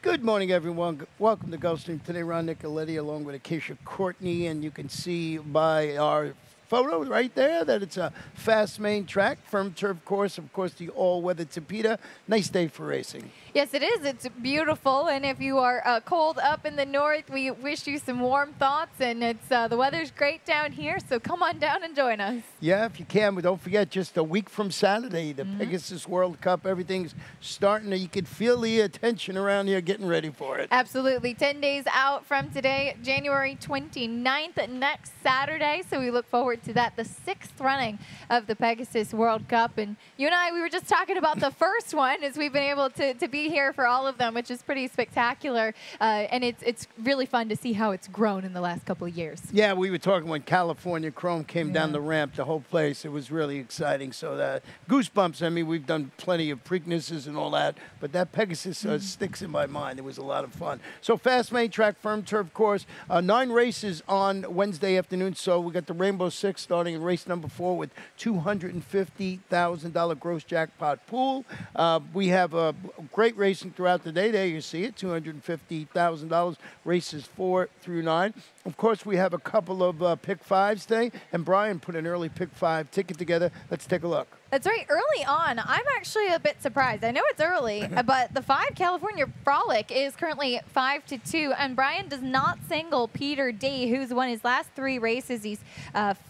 Good morning, everyone. Welcome to Gulfstream. Today, Ron Nicoletti along with Acacia Courtney, and you can see by our photo right there that it's a fast main track, firm turf course, of course, the all-weather Tapeta. Nice day for racing. Yes, it is. It's beautiful, and if you are cold up in the north, we wish you some warm thoughts, and it's the weather's great down here, so come on down and join us. Yeah, if you can, but don't forget, just a week from Saturday, the Pegasus World Cup, everything's starting. You can feel the attention around here getting ready for it. Absolutely. 10 days out from today, January 29th, next Saturday, so we look forward to that, the 6th running of the Pegasus World Cup. And you and I, we were just talking about the first one, as we've been able to be here for all of them, which is pretty spectacular. And it's really fun to see how it's grown in the last couple of years. Yeah, we were talking when California Chrome came down the ramp, the whole place. It was really exciting. So that goosebumps. I mean, we've done plenty of Preaknesses and all that, but that Pegasus sticks in my mind. It was a lot of fun. So fast main track, firm turf course. 9 races on Wednesday afternoon. So we got the Rainbow Six starting in race number 4 with $250,000 gross jackpot pool. We have a great racing throughout the day. There you see it, $250,000, races 4 through 9. Of course, we have a couple of pick 5s today, and Brian put an early pick 5 ticket together. Let's take a look. That's right. Early on, I'm actually a bit surprised. I know it's early, but the 5 California Frolic is currently 5-2, and Brian does not single Peter D, who's won his last 3 races. He's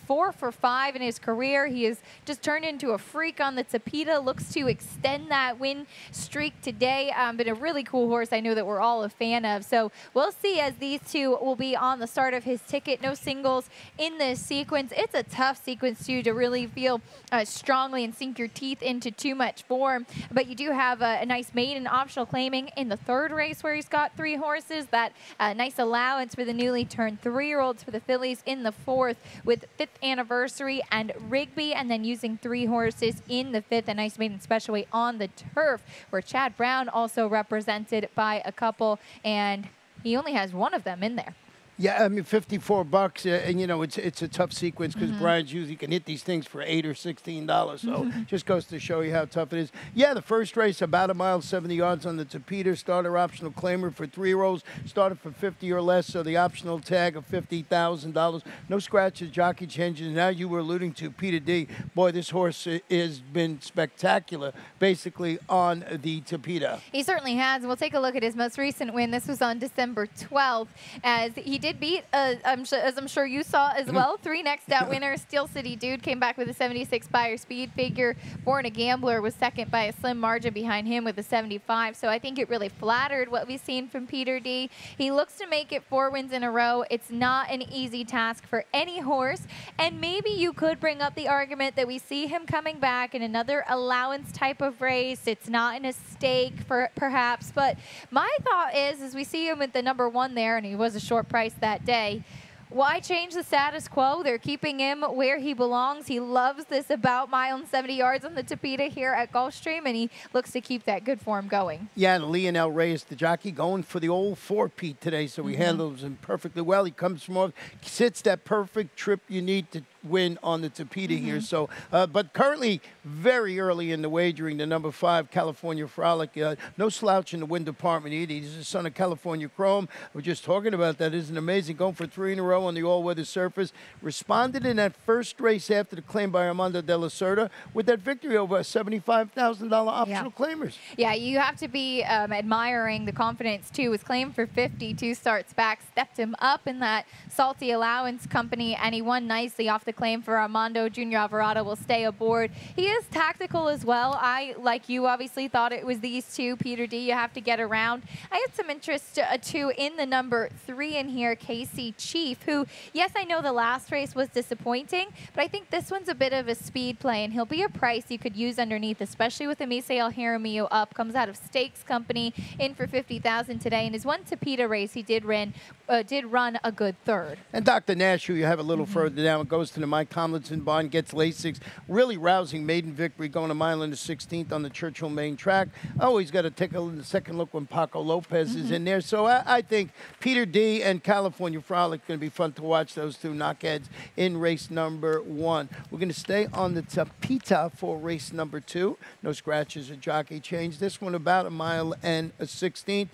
4 for 5 in his career. He has just turned into a freak on the Tapeta, looks to extend that win streak today. Been a really cool horse I know that we're all a fan of. So we'll see as these two will be on the start of his ticket. No singles in this sequence. It's a tough sequence, too, to really feel strongly and sink your teeth into too much form. But you do have a nice maiden optional claiming in the 3rd race where he's got 3 horses. That nice allowance for the newly turned 3-year-olds for the fillies in the 4th with 5th anniversary and Rigby, and then using 3 horses in the 5th, a nice maiden special weight on the turf where Chad Brown also represented by a couple, and he only has 1 of them in there. Yeah, I mean, $54, and you know it's a tough sequence because Brian's usually can hit these things for $8 or $16. So just goes to show you how tough it is. Yeah, the first race about a mile 70 yards on the Tapeta. Starter optional claimer for 3-year-olds. Started for 50 or less, so the optional tag of $50,000. No scratches, jockey changes. Now you were alluding to Peter D. Boy, this horse has been spectacular, basically on the Tapeta. He certainly has. We'll take a look at his most recent win. This was on December 12th, as he did beat, as I'm sure you saw as well, 3 next out winners. Steel City Dude came back with a 76 Buyer speed figure. Born a Gambler was second by a slim margin behind him with a 75. So I think it really flattered what we've seen from Peter D. He looks to make it 4 wins in a row. It's not an easy task for any horse. And maybe you could bring up the argument that we see him coming back in another allowance type of race. It's not in a stake for perhaps. But my thought is we see him with the number 1 there, and he was a short price that day. Why change the status quo? They're keeping him where he belongs. He loves this about mile and 70 yards on the Tapeta here at Gulfstream, and he looks to keep that good form going. Yeah, and Lionel Reyes, the jockey, going for the old 4-peat today, so he handles him perfectly well. He comes from off, sits that perfect trip you need to win on the Tapeta here. So, but currently very early in the wagering, the number 5 California Frolic, no slouch in the win department either. He's the son of California Chrome. We're just talking about that. Isn't amazing? Going for 3 in a row on the all-weather surface. Responded in that first race after the claim by Armando de la Cerda with that victory over $75,000 optional claimers. Yeah, you have to be admiring the confidence too. Was claimed for 50, 2 starts back, stepped him up in that salty allowance company, and he won nicely off the claim for Armando. Junior Alvarado will stay aboard. He is tactical as well. I, like you, obviously thought it was these 2. Peter D, you have to get around. I had some interest too in the number 3 in here, Casey Chief, who, yes, I know the last race was disappointing, but I think this one's a bit of a speed play, and he'll be a price you could use underneath, especially with Misael Jaramillo up. Comes out of Stakes Company, in for $50,000 today. In his 1 Tapeta race, he did run a good 3rd. And Dr. Nash, who you have a little further down, goes to the Mike Tomlinson barn, gets Lasix. Really rousing maiden victory, going a mile into 16th on the Churchill Main track. Always got to take a second look when Paco Lopez is in there. So I think Peter D and California Frolic going to be fun to watch, those two knockheads in race number 1. We're going to stay on the Tapita for race number 2. No scratches or jockey change. This one about a mile and a 16th.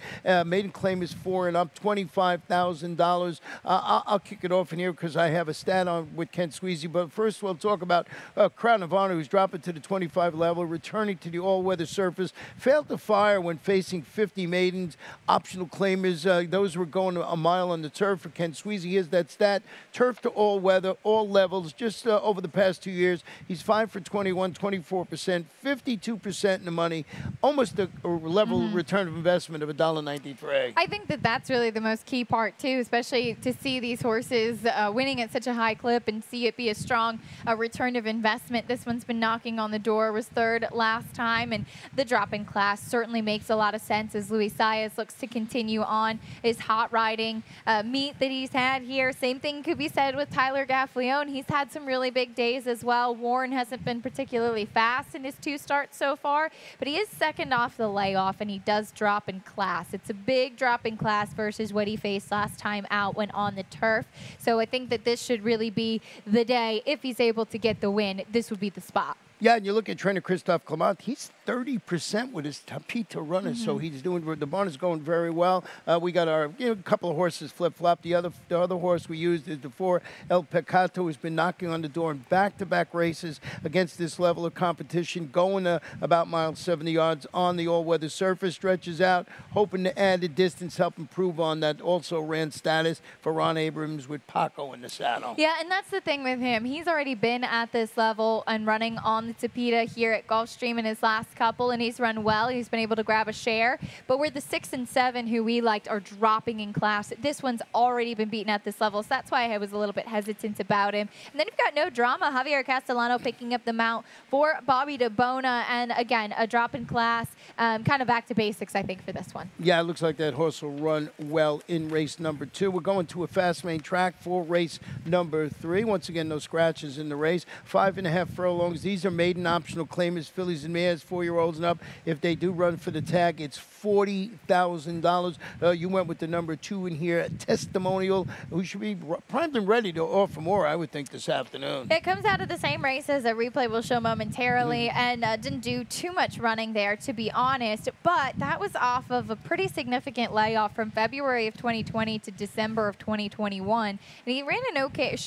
Maiden claim is 4 and up, $25,000. I'll kick it off in here because I have a stat on with Ken Squeezy. But first, we'll talk about Crown of Honor, who's dropping to the 25 level, returning to the all-weather surface. Failed to fire when facing 50 maidens. Optional claimers, those were going a mile on the turf for Ken Squeezy. Here's that stat. Turf to all-weather, all levels, just over the past 2 years. He's 5 for 21, 24%, 52% in the money. Almost a level return of investment of $1.93. I think that that's really the most key part, too, especially to see these horses winning at such a high clip and see it be a strong return of investment. This one's been knocking on the door, was 3rd last time, and the drop-in class certainly makes a lot of sense as Luis Saez looks to continue on his hot riding meet that he's had here. Same thing could be said with Tyler Gaffleone. He's had some really big days as well. Warren hasn't been particularly fast in his 2 starts so far, but he is 2nd off the layoff, and he does drop in class. It's a big drop in class versus what he faced last time out when on the turf. So I think that this should really be the day. If he's able to get the win, this would be the spot. Yeah, and you look at trainer Christophe Clement, he's 30% with his Tapita runners, so he's doing, the barn is going very well. We got our couple of horses flip-flop. The other horse we used is the 4 El Pecato, who's been knocking on the door in back-to-back races against this level of competition, going about mile 70 yards on the all-weather surface, stretches out, hoping to add the distance, help improve on that also ran status for Ron Abrams with Paco in the saddle. Yeah, and that's the thing with him. He's already been at this level and running on the Tapita here at Gulfstream in his last couple, and he's run well. He's been able to grab a share. But where the 6 and 7, who we liked, are dropping in class, this one's already been beaten at this level, so that's why I was a little bit hesitant about him. And then you've got No Drama, Javier Castellano picking up the mount for Bobby DeBona, and again, a drop in class, kind of back to basics, I think, for this one. Yeah, it looks like that horse will run well in race number 2. We're going to a fast main track for race number 3. Once again, no scratches in the race. 5.5 furlongs. These are maiden optional claimers, fillies and mares, 4-year-olds and up. If they do run for the tag, it's $40,000. You went with the number 2 in here, Testimonial, who should be primed and ready to offer more, I would think, this afternoon. It comes out of the same race as a replay will show momentarily, and didn't do too much running there, to be honest, but that was off of a pretty significant layoff from February of 2020 to December of 2021, and he ran an okay,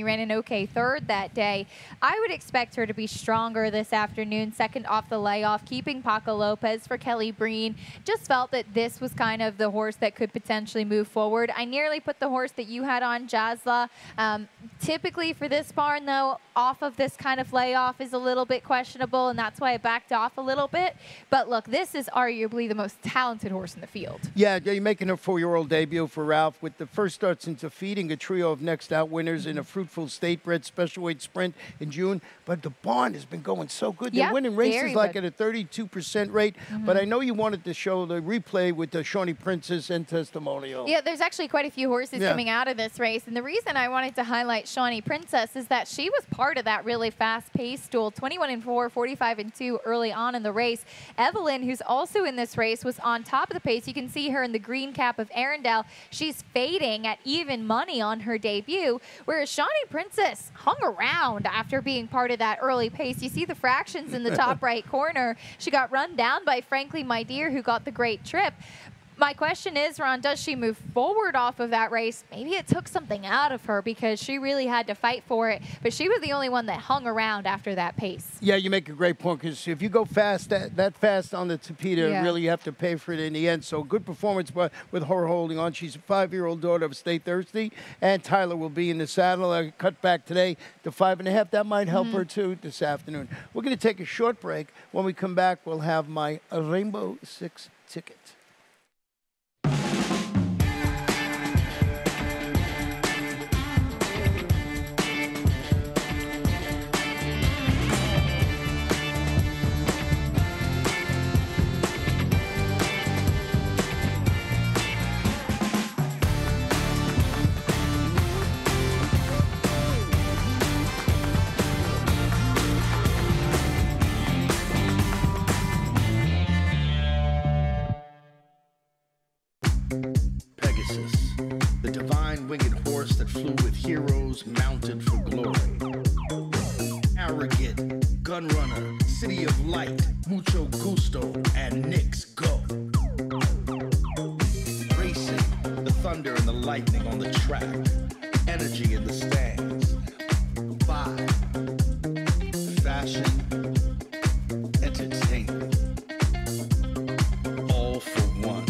ran an okay 3rd that day. I would expect her to be stronger this afternoon, 2nd off the layoff, keeping Paco Lopez for Kelly Breen. Just felt that this was kind of the horse that could potentially move forward. I nearly put the horse that you had on, Jazla. Typically for this barn, though, off of this kind of layoff is a little bit questionable, and that's why I backed off a little bit. But look, this is arguably the most talented horse in the field. Yeah, you're making a 4-year-old debut for Ralph with the first start since defeating a trio of next out winners in a fruitful state bred special weight sprint in June. But the barn has been going so good. They're winning races like at a 32% rate. But I know you wanted to show the replay with the Shawnee Princess and Testimonial. Yeah, there's actually quite a few horses coming out of this race. And the reason I wanted to highlight Shawnee Princess is that she was part of that really fast-paced duel, 21-4, 45-2 early on in the race. Evelyn, who's also in this race, was on top of the pace. You can see her in the green cap of Arendelle. She's fading at even money on her debut, whereas Shawnee Princess hung around after being part of that early pace. You see the fractions in the top right corner. She got run down by Frankly My Dear, who got the great trip. My question is, Ron, does she move forward off of that race? Maybe it took something out of her because she really had to fight for it, but she was the only one that hung around after that pace. Yeah, you make a great point, because if you go fast, that fast on the Tapita, really you have to pay for it in the end. So good performance with her holding on. She's a 5-year-old daughter of Stay Thirsty, and Tyler will be in the saddle. I cut back today to 5.5. That might help her, too, this afternoon. We're going to take a short break. When we come back, we'll have my Rainbow 6 ticket. Pegasus, the divine winged horse that flew with heroes mounted for glory. Arrogant, gun runner, city of light, mucho gusto, and Knicks go. Racing, the thunder and the lightning on the track, energy in the stands. Vibe, fashion, entertainment, all for one.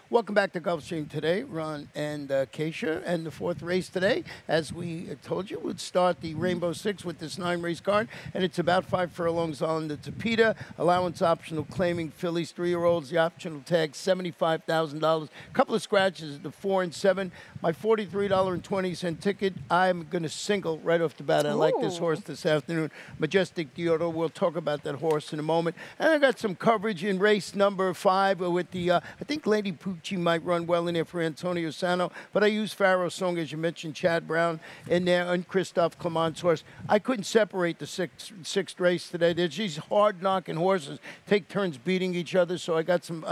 Welcome back to Gulfstream today, Ron and Keisha. And the fourth race today, as we told you, would start the Rainbow Six with this 9-race card. And it's about 5 furlongs on the Tapeta. Allowance optional claiming fillies, 3-year-olds. The optional tag, $75,000. A couple of scratches at the 4 and 7. My $43.20 ticket, I'm going to single right off the bat. I like this horse this afternoon. Majestic Diodoro. We'll talk about that horse in a moment. And I got some coverage in race number 5 with the, I think Lady Pucci might run well in there for Antonio Sano. But I used Pharaoh Song, as you mentioned, Chad Brown in there, and Christophe Clement's horse. I couldn't separate the sixth race today. There's these hard-knocking horses take turns beating each other, so I got some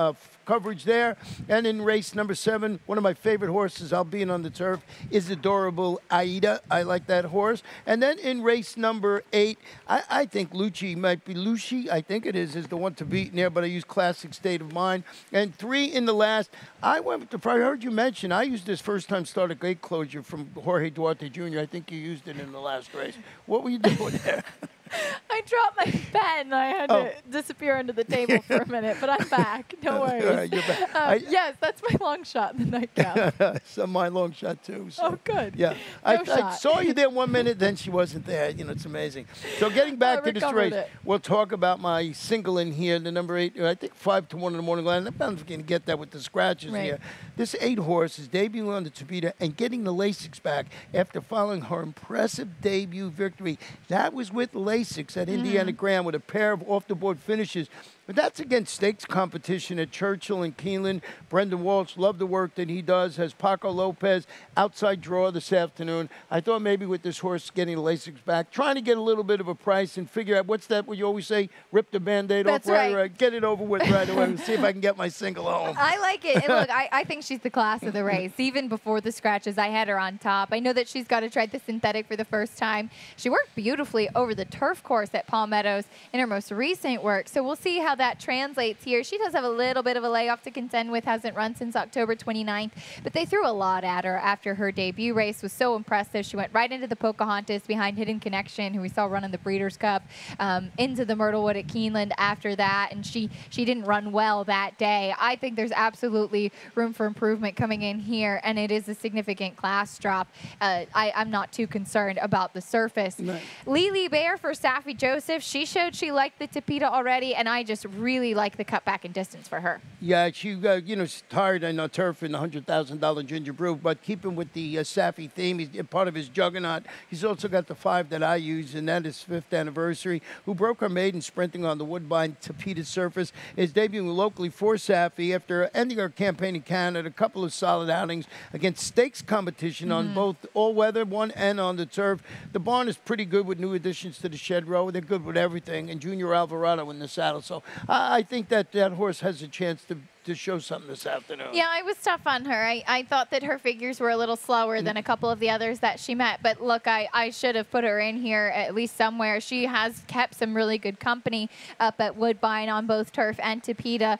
coverage there. And in race number 7, one of my favorite horses, albeit on the turf, is Adorable Aida. I like that horse. And then in race number 8, I think Lucci might be Lucci. I think it is the one to beat in there, but I use Classic State of Mind. And 3 in the last, I went with I heard you mention, I used this first-time starter gate closure from Jorge Duarte Jr. I think you used it in the last race. What were you doing there? I dropped my pen. I had to disappear under the table for a minute, but I'm back. No worries. You're back. Yes, that's my long shot in the nightcap. It's my long shot, too. So. Oh, good. Yeah. I saw you there 1 minute, then she wasn't there. You know, it's amazing. So getting back to this race, we'll talk about my single in here, the number 8. I think 5 to 1 in the morning line. I'm going to get that with the scratches here. This 8 horse is debuting on the Tapeta and getting the Lasix back after following her impressive debut victory. That was with Lasix at Indiana Grand with a pair of off-the-board finishes. But that's against stakes competition at Churchill and Keeneland. Brendan Walsh, love the work that he does. Has Paco Lopez outside draw this afternoon. I thought maybe with this horse getting the Lasix back, trying to get a little bit of a price and figure out what's that, what you always say, rip the Band-Aid off, right? Get it over with right away and see if I can get my single home. I like it. And look, I think she's the class of the race. Even before the scratches, I had her on top. I know that she's got to try the synthetic for the first time. She worked beautifully over the turf course at Palmettos in her most recent work. So we'll see how that translates here. She does have a little bit of a layoff to contend with, hasn't run since October 29th, but they threw a lot at her after her debut race was so impressive. She went right into the Pocahontas behind Hidden Connection, who we saw run in the Breeders' Cup, into the Myrtlewood at Keeneland after that, and she didn't run well that day. I think there's absolutely room for improvement coming in here, and it is a significant class drop. I'm not too concerned about the surface. Right. Lily Bear for Saffie Joseph, she showed she liked the Tapeta already, and I just really like the cut back in distance for her. Yeah, she, she's tired on turf in the $100,000 Ginger Brew, but keeping with the Saffie theme, he's part of his juggernaut. He's also got the 5 that I use, and that is 5th anniversary, who broke her maiden sprinting on the Woodbine Tapeta surface, is debuting locally for Saffie after ending her campaign in Canada, a couple of solid outings against stakes competition on both all-weather, one and on the turf. The barn is pretty good with new additions to the shed row. They're good with everything, and Junior Alvarado in the saddle. So I think that horse has a chance to show something this afternoon. Yeah, I was tough on her. I thought that her figures were a little slower than a couple of the others that she met. But look, I should have put her in here at least somewhere. She has kept some really good company up at Woodbine on both turf and Tapeta.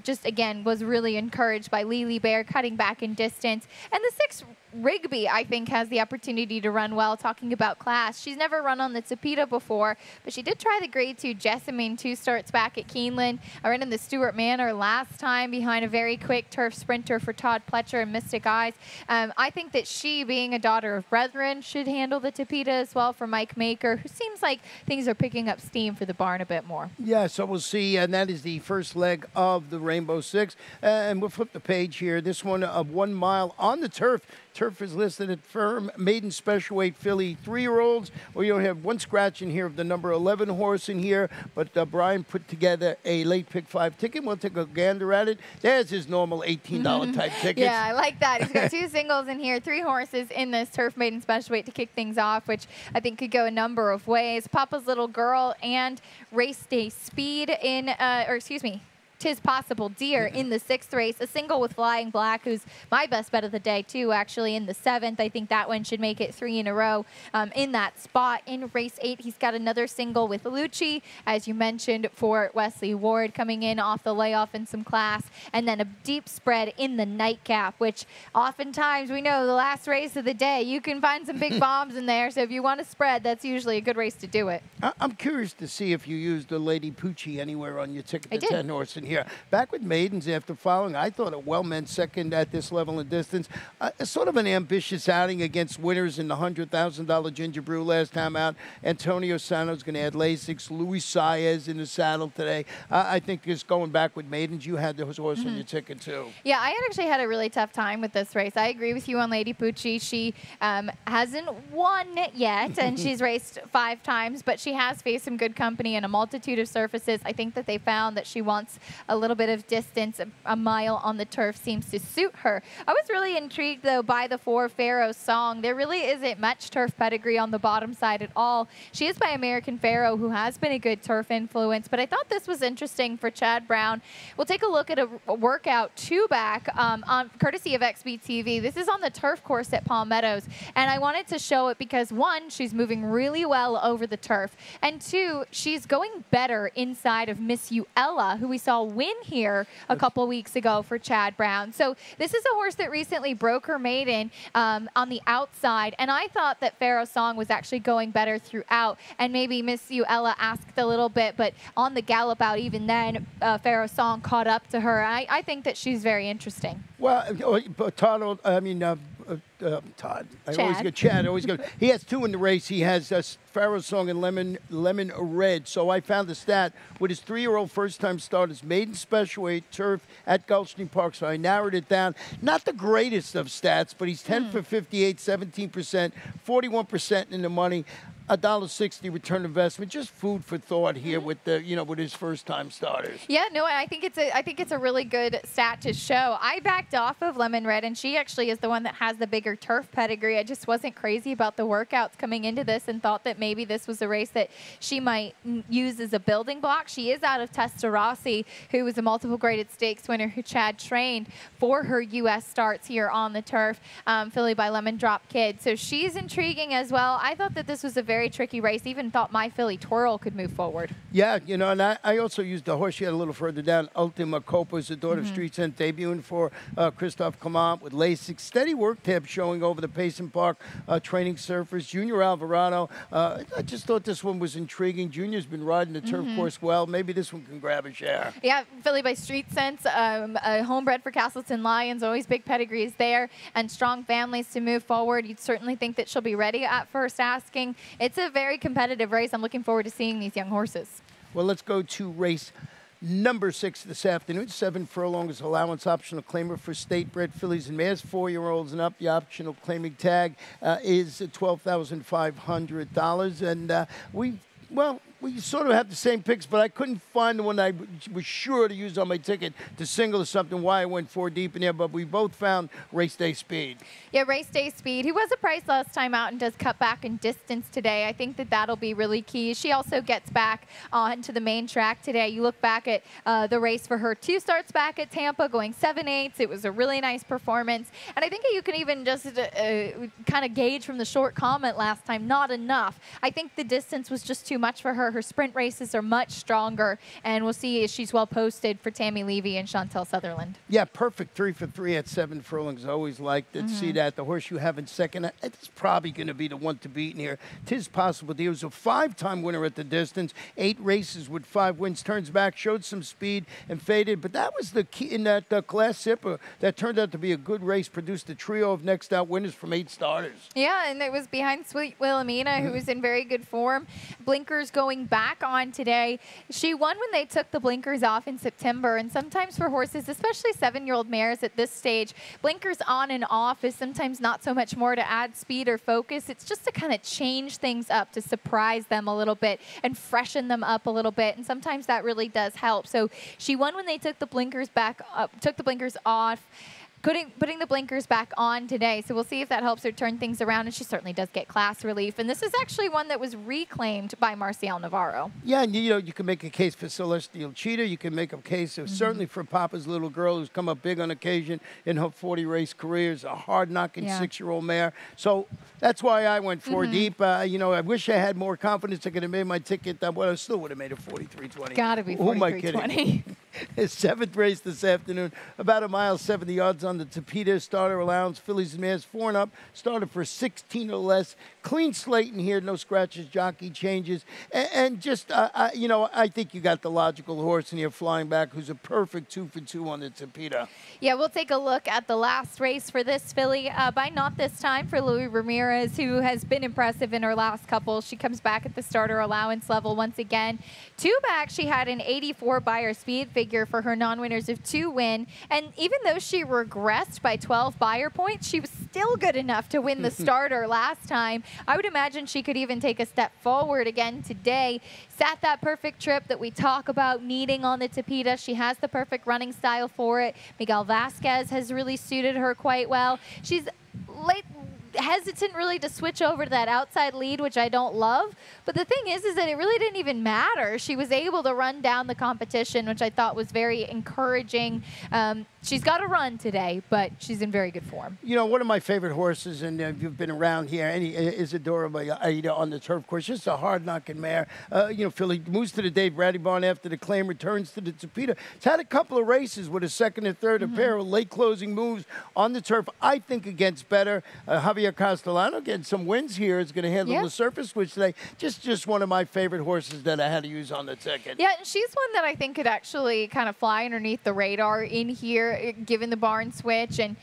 Just, again, was really encouraged by Lily Bear cutting back in distance. And the 6 Rigby, I think, has the opportunity to run well, talking about class. She's never run on the Tapeta before, but she did try the Grade 2 Jessamine 2 starts back at Keeneland. I ran in the Stuart Manor last time behind a very quick turf sprinter for Todd Pletcher and Mystic Eyes. I think that she, being a daughter of brethren, should handle the Tapeta as well for Mike Maker, who seems like things are picking up steam for the barn a bit more. Yeah, so we'll see, and that is the first leg of the Rainbow Six. And we'll flip the page here. This one of 1 mile on the turf. Turf is listed at firm maiden special weight filly 3-year-olds. We only have 1 scratch in here of the number 11 horse in here, but Brian put together a late pick 5 ticket. We'll take a gander at it. There's his normal $18 type ticket. Yeah, I like that. He's got 2 singles in here, 3 horses in this turf maiden special weight to kick things off, which I think could go a number of ways. Papa's Little Girl and Race Day Speed in, 'Tis Possible Deer in the 6th race, a single with Flying Black, who's my best bet of the day, too, actually, in the 7th. I think that one should make it 3 in a row in that spot. In race 8, he's got another single with Lucci, as you mentioned, for Wesley Ward coming in off the layoff in some class, and then a deep spread in the nightcap, which oftentimes we know the last race of the day, you can find some big bombs in there. So if you want to spread, that's usually a good race to do it. I'm curious to see if you used the Lady Poochie anywhere on your ticket to I 10 horse in here. Back with maidens after following, I thought a well-meant second at this level and distance. Sort of an ambitious outing against winners in the $100,000 Ginger Brew last time out. Antonio Sano's going to add Lasix. Luis Saez in the saddle today. I think just going back with maidens, you had those horse on your ticket too. Yeah, I had actually had a really tough time with this race. I agree with you on Lady Poochie. She hasn't won yet, and she's raced 5 times, but she has faced some good company in a multitude of surfaces. I think that they found that she wants a little bit of distance. A mile on the turf seems to suit her. I was really intrigued, though, by the 4 Pharaoh Song. There really isn't much turf pedigree on the bottom side at all. She is by American Pharaoh, who has been a good turf influence, but I thought this was interesting for Chad Brown. We'll take a look at a workout 2-back on courtesy of XBTV. This is on the turf course at Palm Meadows, and I wanted to show it because, 1, she's moving really well over the turf, and 2, she's going better inside of Miss Uella, who we saw win here a couple weeks ago for Chad Brown. So this is a horse that recently broke her maiden on the outside, and I thought that Pharaoh Song was actually going better throughout, and maybe Miss Uella asked a little bit, but on the gallop out, even then, Pharaoh Song caught up to her. I think that she's very interesting. Well, Todd, I always get Chad. He has 2 in the race. He has Pharaoh Song and Lemon Red. So I found the stat with his 3-year-old first-time starters, maiden special weight turf at Gulfstream Park. So I narrowed it down. Not the greatest of stats, but he's 10 for 58, 17%, 41% in the money. $1.60 return investment, just food for thought here with the with his first time starters. Yeah, no, I think it's a really good stat to show. I backed off of Lemon Red, and she actually is the one that has the bigger turf pedigree. I just wasn't crazy about the workouts coming into this and thought that maybe this was a race that she might use as a building block. She is out of Testa Rossi, who was a multiple graded stakes winner who Chad trained for her U.S. starts here on the turf, filly by Lemon Drop Kid. So she's intriguing as well. I thought that this was a very tricky race. Even thought my filly Twirl could move forward. Yeah, and I also used the horse she had a little further down. Ultima Copa is the daughter of Street Scent, debuting for Christophe Clement with Lasix. Steady work tab showing over the Payson Park training surface. Junior Alvarado. I just thought this one was intriguing. Junior's been riding the turf course well. Maybe this one can grab a share. Yeah, filly by Street Sense, a homebred for Castleton Lions. Always big pedigrees there and strong families to move forward. You'd certainly think that she'll be ready at first asking. It's a very competitive race. I'm looking forward to seeing these young horses. Well, let's go to race number 6 this afternoon. 7 furlongs allowance optional claimer for state-bred fillies and mares, 4-year-olds and up. The optional claiming tag is $12,500. And we sort of have the same picks, but I couldn't find the one I was sure to use on my ticket to single or something, why I went 4 deep in there, but we both found Race Day Speed. Yeah, Race Day Speed. He was a price last time out and does cut back in distance today. I think that that'll be really key. She also gets back onto the main track today. You look back at the race for her 2 starts back at Tampa, going 7/8. It was a really nice performance. And I think you can even just kind of gauge from the short comment last time, not enough. I think the distance was just too much for her. Her sprint races are much stronger, and we'll see if she's well posted for Tammy Levy and Chantel Sutherland. Yeah, perfect 3 for 3 at 7 furlongs. I always liked it. See that. The horse you have in second, it's probably going to be the one to beat in here. 'Tis Possible. He was a 5-time winner at the distance, 8 races with 5 wins. Turns back, showed some speed, and faded. But that was the key in that Class Zipper. That turned out to be a good race, produced a trio of next out winners from 8 starters. Yeah, and it was behind Sweet Wilhelmina, who was in very good form. Blinkers going back on today. She won when they took the blinkers off in September, and sometimes for horses, especially 7-year-old mares at this stage, blinkers on and off is sometimes not so much more to add speed or focus. It's just to kind of change things up, to surprise them a little bit and freshen them up a little bit, and sometimes that really does help. So she won when they took the blinkers back up, took the blinkers off. putting the blinkers back on today. So we'll see if that helps her turn things around. And she certainly does get class relief. And this is actually one that was reclaimed by Marcial Navarro. Yeah, and you can make a case for Celestial Cheetah. You can make a case of certainly for Papa's little girl, who's come up big on occasion in her 40-race career. Is a hard-knocking 6-year-old mare. So that's why I went 4 deep. I wish I had more confidence. I could have made my ticket. I still would have made it 43.20. Got to be 43.20. His 7th race this afternoon, about a mile 70 yards on the Tapeta starter allowance. Fillies and mares 4 and up, started for 16 or less. Clean slate in here, no scratches, jockey changes, and just I think you got the logical horse in here flying back, who's a perfect 2 for 2 on the Tapeta. Yeah, we'll take a look at the last race for this filly. By not this time for Louis Ramirez, who has been impressive in her last couple. She comes back at the starter allowance level once again. 2 back, she had an 84 Beyer speed figure for her non-winners of 2 win. And even though she regressed by 12 Beyer points, she was still good enough to win the starter last time. I would imagine she could even take a step forward again today. Sat that perfect trip that we talk about needing on the Tapeta. She has the perfect running style for it. Miguel Vasquez has really suited her quite well. She's hesitant really to switch over to that outside lead, which I don't love. But the thing is that it really didn't even matter. She was able to run down the competition, which I thought was very encouraging. She's got to run today, but she's in very good form. One of my favorite horses, and you've been around here, Isadora Aida on the turf course, just a hard-knocking mare. Philly moves to the Dave Bradley barn after the claim, returns to the Tapeta. It's had a couple of races with a second and third, a pair of late closing moves on the turf. I think against better. Javier Castellano getting some wins here is going to handle the surface switch today. Just one of my favorite horses that I had to use on the ticket. Yeah, she's one that I think could actually kind of fly underneath the radar in here, given the barn switch. And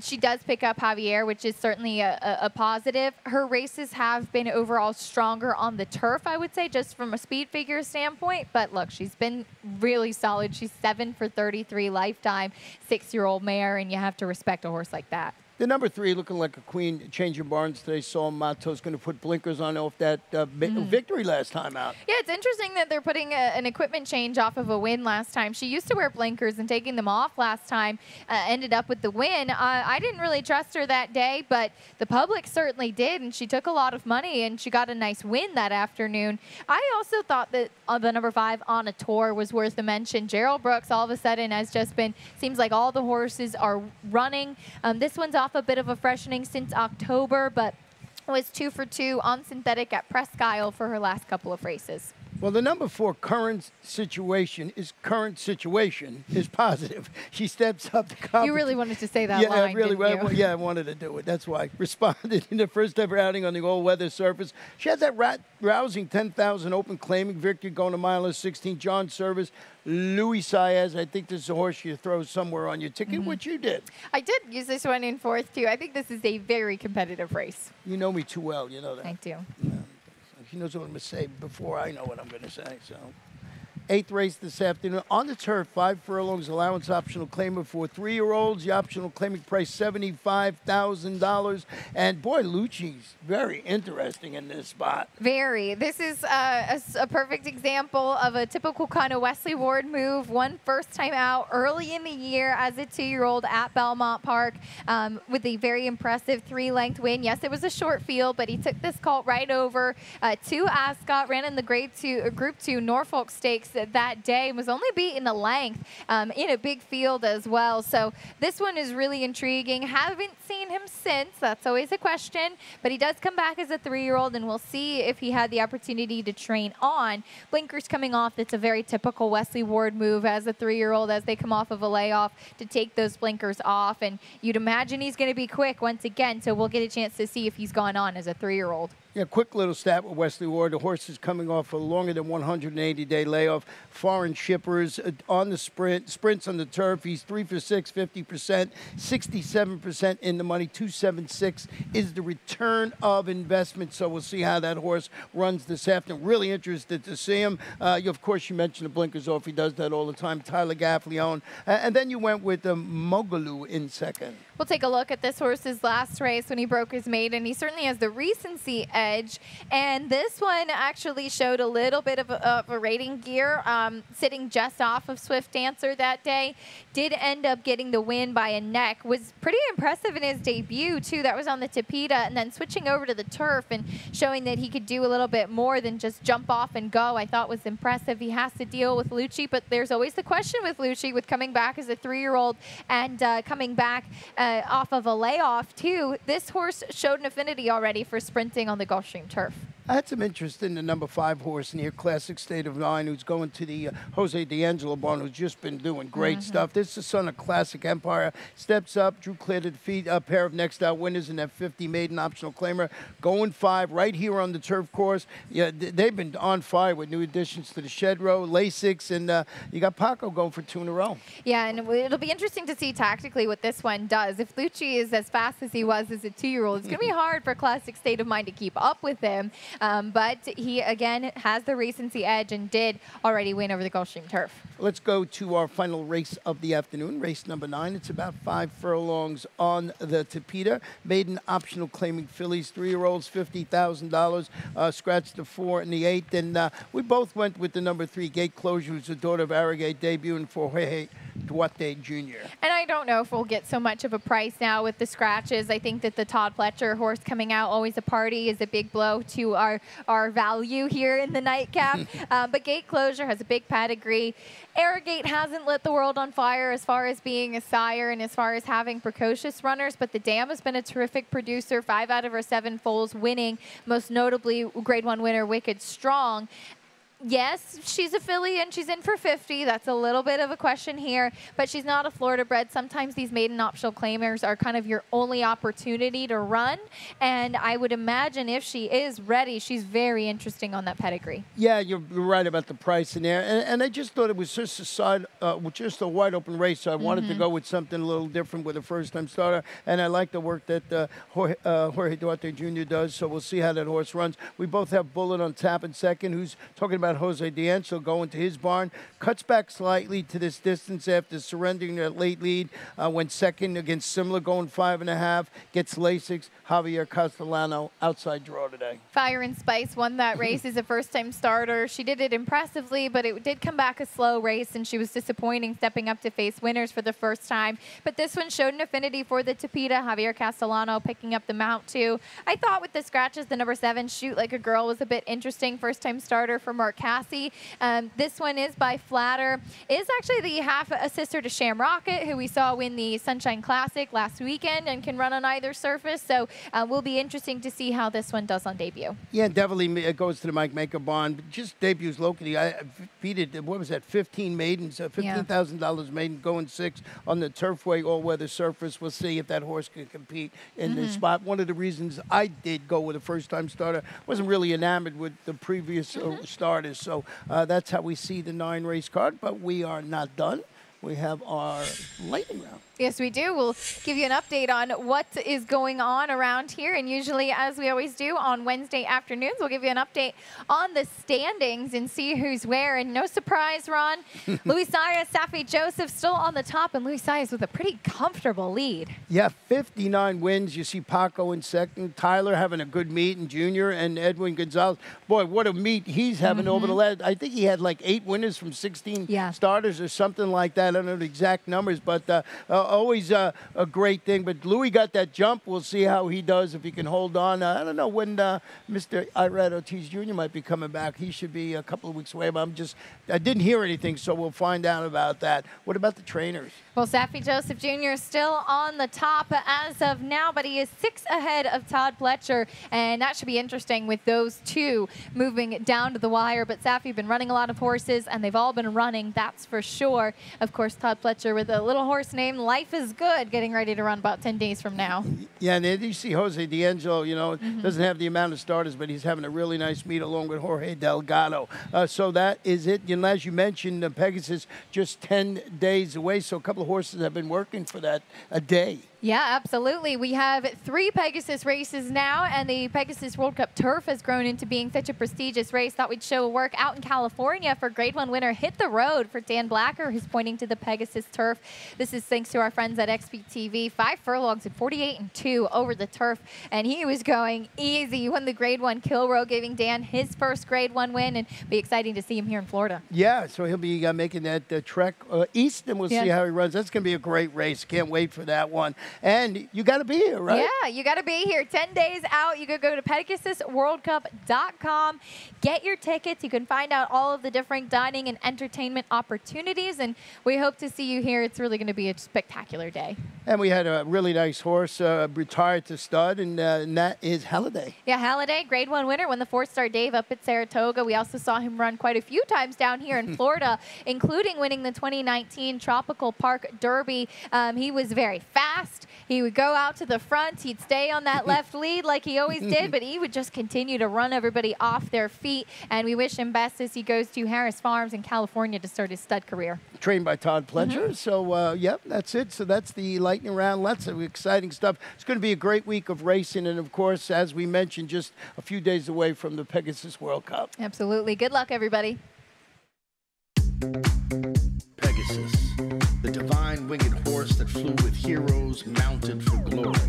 she does pick up Javier, which is certainly a positive. Her races have been overall stronger on the turf, I would say, just from a speed figure standpoint. But look, she's been really solid. She's 7 for 33 lifetime, 6-year-old mare, and you have to respect a horse like that. The number 3 looking like a queen, changing barns today. Saul Mato's going to put blinkers on off that victory last time out. Yeah, it's interesting that they're putting an equipment change off of a win last time. She used to wear blinkers, and taking them off last time ended up with the win. I didn't really trust her that day, but the public certainly did, and she took a lot of money, and she got a nice win that afternoon. I also thought that the number 5 on a tour was worth a mention. Gerald Brooks all of a sudden has just been, seems like all the horses are running. This one's off a bit of a freshening since October, but was 2 for 2 on synthetic at Presque Isle for her last couple of races. Well, the number 4 current situation is positive. She steps up the competition. You really wanted to say that line, didn't you? Yeah, I wanted to do it. That's why I responded in the first ever outing on the all-weather surface. She had that rousing 10,000 open claiming victory going a mile and 16. John Service, Louis Saez. I think this is a horse you throw somewhere on your ticket, which you did. I did use this one in 4th, too. I think this is a very competitive race. You know me too well. You know that. I do. He knows what I'm going to say before I know what I'm going to say. So, 8th race this afternoon on the turf. 5 furlongs allowance optional claimer for 3-year-olds. The optional claiming price $75,000. And boy, Lucci's very interesting in this spot. Very. This is a perfect example of a typical kind of Wesley Ward move. One first time out early in the year as a 2-year-old at Belmont Park with a very impressive 3-length win. Yes, it was a short field, but he took this colt right over to Ascot, ran in the Group 2 Norfolk Stakes that day, and was only beaten a length in a big field as well. So this one is really intriguing. Haven't seen him since. That's always a question, but he does come back as a 3-year-old, and we'll see if he had the opportunity to train on. Blinkers coming off. It's a very typical Wesley Ward move as a 3-year-old as they come off of a layoff to take those blinkers off, and you'd imagine he's going to be quick once again, so we'll get a chance to see if he's gone on as a 3-year-old. Yeah, quick little stat with Wesley Ward. The horse is coming off a longer than 180-day layoff. Foreign shippers on the sprints on the turf. He's 3 for 6, 50%, 67% in the money. 276 is the return of investment. So we'll see how that horse runs this afternoon. Really interested to see him. Of course, you mentioned the blinkers off. He does that all the time. Tyler Gaffleone. And then you went with Mogaloo in second. We'll take a look at this horse's last race when he broke his maiden. He certainly has the recency edge edge. And this one actually showed a little bit of a rating gear, sitting just off of Swift Dancer that day. Did end up getting the win by a neck. Was pretty impressive in his debut, too. That was on the Tapeta, and then switching over to the turf and showing that he could do a little bit more than just jump off and go, I thought was impressive. He has to deal with Lucci, but there's always the question with Lucci, with coming back as a 3-year-old and coming back off of a layoff, too. This horse showed an affinity already for sprinting on the Gulfstream turf. I had some interest in the number 5 horse in here, Classic State of Mind, who's going to the Jose D'Angelo barn, who's just been doing great stuff. This is the son of Classic Empire. Steps up, drew clear to defeat a pair of next out winners in that 50 maiden optional claimer. Going 5 right here on the turf course. Yeah, they've been on fire with new additions to the Shed Row, Lasix, and you got Paco going for 2 in a row. Yeah, and it'll be interesting to see tactically what this one does. If Lucci is as fast as he was as a 2-year-old, it's going to be hard for Classic State of Mind to keep up with him. But he, again, has the recency edge and did already win over the Gulfstream turf. Let's go to our final race of the afternoon, race number 9. It's about 5 furlongs on the Tapeta. Maiden optional claiming fillies, 3-year-olds, $50,000. Scratched the 4 and the 8. And we both went with the number 3, Gate Closure, who's the daughter of Arrogate, debuting for Jorge Duarte Jr. And I don't know if we'll get so much of a price now with the scratches. I think that the Todd Pletcher horse coming out, always a party, is a big blow to our value here in the nightcap. But Gate Closure has a big pedigree. Arrogate hasn't lit the world on fire as far as being a sire and as far as having precocious runners, but the dam has been a terrific producer. 5 out of her 7 foals winning, most notably Grade 1 winner Wicked Strong. Yes, she's a filly and she's in for 50. That's a little bit of a question here, but she's not a Florida bred. Sometimes these maiden optional claimers are kind of your only opportunity to run, and I would imagine if she is ready, she's very interesting on that pedigree. Yeah, you're right about the price in there, and I just thought it was just just a wide open race, so I wanted to go with something a little different with a first-time starter, and I like the work that Jorge Duarte Jr. does, so we'll see how that horse runs. We both have Bullet on tap in second, who's talking about Jose D'Angelo going to his barn. Cuts back slightly to this distance after surrendering that late lead. Went second against Simla, going 5.5. Gets Lasix. Javier Castellano, outside draw today. Fire and Spice won that race as a first-time starter. She did it impressively, but it did come back a slow race, and she was disappointing stepping up to face winners for the first time. But this one showed an affinity for the Tapeta. Javier Castellano picking up the mount, too. I thought with the scratches, the number 7, Shoot Like a Girl, was a bit interesting. First-time starter for Mark Cassie. This one is by Flatter. Is actually the half a sister to Sham Rocket, who we saw win the Sunshine Classic last weekend and can run on either surface. So will be interesting to see how this one does on debut. Yeah, definitely it goes to the Mike Maker barn. Just debuts locally. I beat it, what was that, 15 maidens, $15,000 maiden, going 6 on the Turfway all-weather surface. We'll see if that horse can compete in the spot. One of the reasons I did go with a first-time starter, wasn't really enamored with the previous starters. So that's how we see the 9 race card, but we are not done. We have our lightning round. Yes, we do. We'll give you an update on what is going on around here. And usually, as we always do on Wednesday afternoons, we'll give you an update on the standings and see who's where. And no surprise, Ron, Luis Saez, Safi Joseph still on the top, and Luis Saez with a pretty comfortable lead. Yeah, 59 wins. You see Paco in second, Tyler having a good meet, and Junior, and Edwin Gonzalez. Boy, what a meet he's having over the last. I think he had like 8 winners from 16 starters or something like that. I don't know the exact numbers, but always a great thing. But Louis got that jump. We'll see how he does, if he can hold on. I don't know when Mr. Irad Ortiz Jr. might be coming back. He should be a couple of weeks away, but I didn't hear anything, so we'll find out about that. What about the trainers? Well, Safi Joseph Jr. is still on the top as of now, but he is 6 ahead of Todd Pletcher, and that should be interesting with those two moving down to the wire. But Safi been running a lot of horses, and they've all been running, that's for sure. Of course, Todd Pletcher with a little horse named Life is Good, getting ready to run about 10 days from now. Yeah, and you see Jose D'Angelo, doesn't have the amount of starters, but he's having a really nice meet along with Jorge Delgado. So that is it. And as you mentioned, Pegasus just 10 days away, so a couple of horses have been working for that a day. Yeah, absolutely. We have 3 Pegasus races now, and the Pegasus World Cup turf has grown into being such a prestigious race. Thought we'd show a work out in California for Grade 1 winner Hit the Road for Dan Blacker, who's pointing to the Pegasus turf. This is thanks to our friends at XPTV. 5 furlongs and 48-2 over the turf, and he was going easy. He won the Grade 1 kill row, giving Dan his first Grade 1 win, and be exciting to see him here in Florida. Yeah, so he'll be making that trek east, and we'll see how he runs. That's going to be a great race. Can't wait for that one. And you got to be here, right? Yeah, you got to be here. 10 days out. You can go to PegasusWorldCup.com. Get your tickets. You can find out all of the different dining and entertainment opportunities, and we hope to see you here. It's really going to be a spectacular day. And we had a really nice horse retired to stud, and that is Halliday. Yeah, Halliday, Grade 1 winner, won the 4-star Dave up at Saratoga. We also saw him run quite a few times down here in Florida, including winning the 2019 Tropical Park Derby. He was very fast. He would go out to the front. He'd stay on that left lead like he always did, but he would just continue to run everybody off their feet. And we wish him best as he goes to Harris Farms in California to start his stud career. Trained by Todd Pledger. So, yep, that's it. So that's the lightning round. Lots of exciting stuff. It's going to be a great week of racing. And, of course, as we mentioned, just a few days away from the Pegasus World Cup. Absolutely. Good luck, everybody. Pegasus, the divine winged horse that flew with heroes mounted for glory.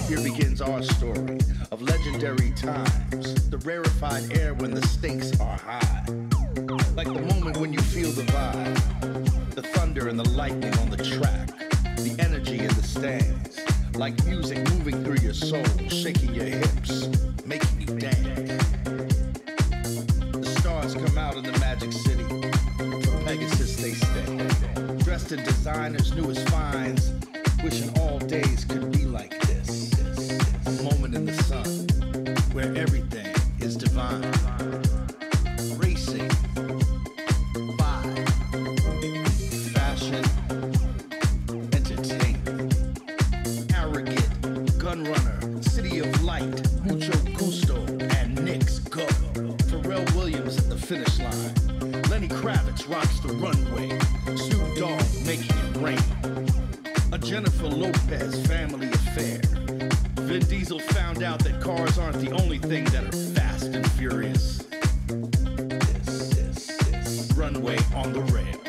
Here begins our story of legendary times, the rarefied air when the stakes are high. Like the moment when you feel the vibe, the thunder and the lightning on the track, the energy in the stands, like music moving through your soul, shaking your hips, making you dance. The stars come out in the magic city. For Pegasus they stay, dressed in designers' newest finds, wishing all days could be like this. A moment in the sun, where everything is divine. Racing, vibe, fashion, entertainment. Arrogant, gun runner, city of light, mucho gusto, and Knicks go. Pharrell Williams at the finish line. Lenny Kravitz rocks the runway. Snoop Dogg making it rain. A Jennifer Lopez family affair. Vin Diesel found out that cars aren't the only thing that are fast and furious. This runway on the rail.